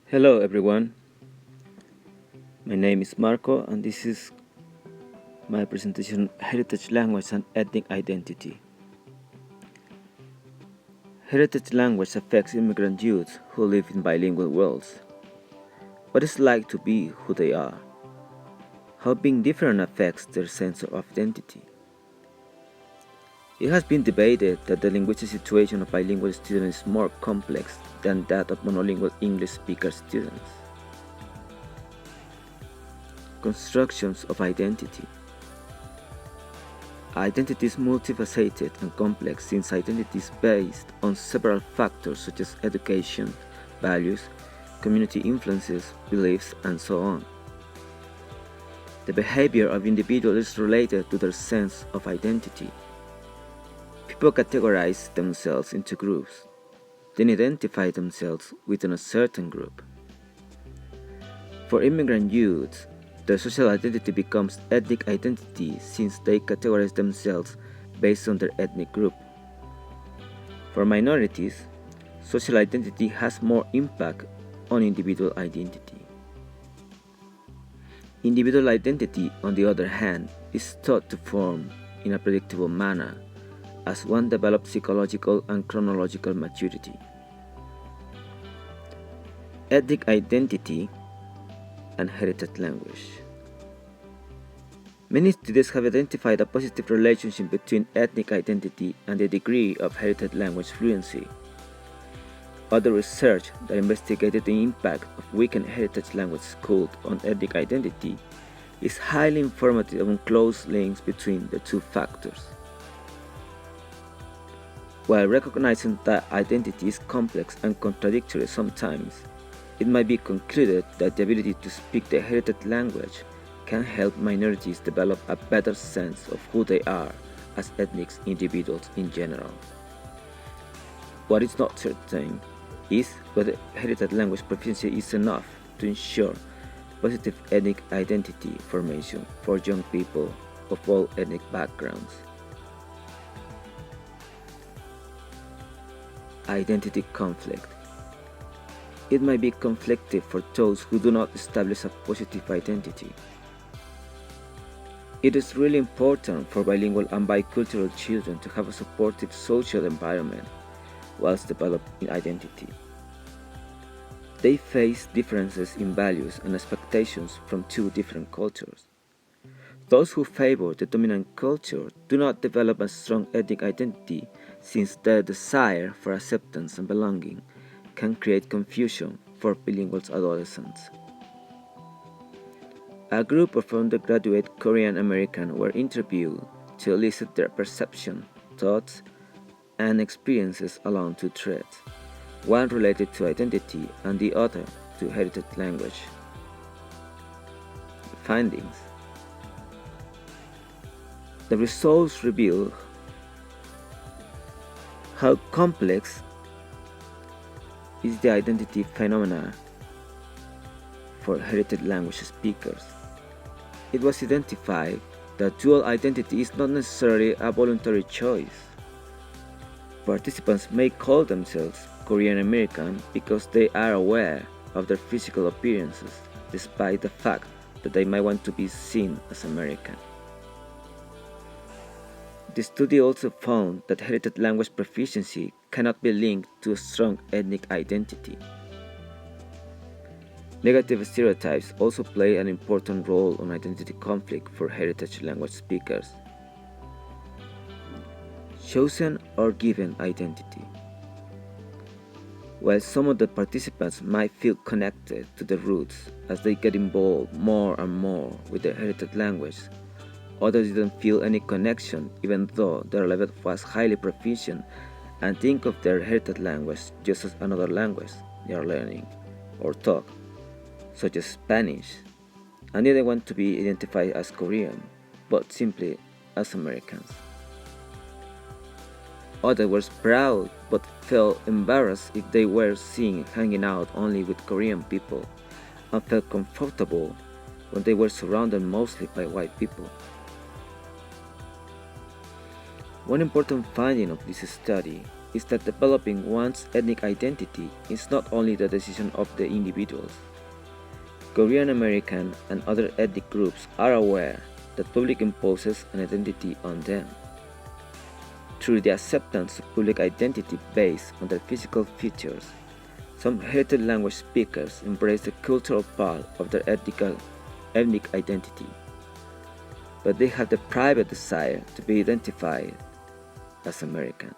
Hello everyone, my name is Marco and this is my presentation on Heritage Language and Ethnic Identity. Heritage language affects immigrant youth who live in bilingual worlds. What it's like to be who they are. How being different affects their sense of identity. It has been debated that the linguistic situation of bilingual students is more complex than that of monolingual English speaker students. Constructions of identity. Identity is multifaceted and complex since identity is based on several factors such as education, values, community influences, beliefs, and so on. The behavior of individuals is related to their sense of identity. People categorize themselves into groups, then identify themselves within a certain group. For immigrant youth, their social identity becomes ethnic identity since they categorize themselves based on their ethnic group. For minorities, social identity has more impact on individual identity. Individual identity, on the other hand, is thought to form in a predictable manner as one develops psychological and chronological maturity. Ethnic identity and heritage language. Many studies have identified a positive relationship between ethnic identity and the degree of heritage language fluency. Other research that investigated the impact of weakened heritage language schools on ethnic identity is highly informative on close links between the two factors. While recognizing that identity is complex and contradictory sometimes, it might be concluded that the ability to speak the heritage language can help minorities develop a better sense of who they are as ethnic individuals in general. What is not certain is whether heritage language proficiency is enough to ensure positive ethnic identity formation for young people of all ethnic backgrounds. Identity conflict. It might be conflictive for those who do not establish a positive identity. It is really important for bilingual and bicultural children to have a supportive social environment whilst developing identity. They face differences in values and expectations from two different cultures. Those who favor the dominant culture do not develop a strong ethnic identity since their desire for acceptance and belonging can create confusion for bilingual adolescents. A group of undergraduate Korean Americans were interviewed to elicit their perception, thoughts, and experiences along two threads, one related to identity and the other to heritage language. Findings. The results reveal how complex is the identity phenomena for heritage language speakers. It was identified that dual identity is not necessarily a voluntary choice. Participants may call themselves Korean American because they are aware of their physical appearances, despite the fact that they might want to be seen as American. The study also found that heritage language proficiency cannot be linked to a strong ethnic identity. Negative stereotypes also play an important role on identity conflict for heritage language speakers. Chosen or given identity. While some of the participants might feel connected to the roots as they get involved more and more with their heritage language, others didn't feel any connection even though their level was highly proficient and think of their heritage language just as another language they are learning or talk, such as Spanish, and didn't want to be identified as Korean, but simply as Americans. Others were proud but felt embarrassed if they were seen hanging out only with Korean people and felt comfortable when they were surrounded mostly by white people. One important finding of this study is that developing one's ethnic identity is not only the decision of the individuals. Korean American and other ethnic groups are aware that public imposes an identity on them. Through the acceptance of public identity based on their physical features, some heritage language speakers embrace the cultural part of their ethnic identity, but they have the private desire to be identified as American.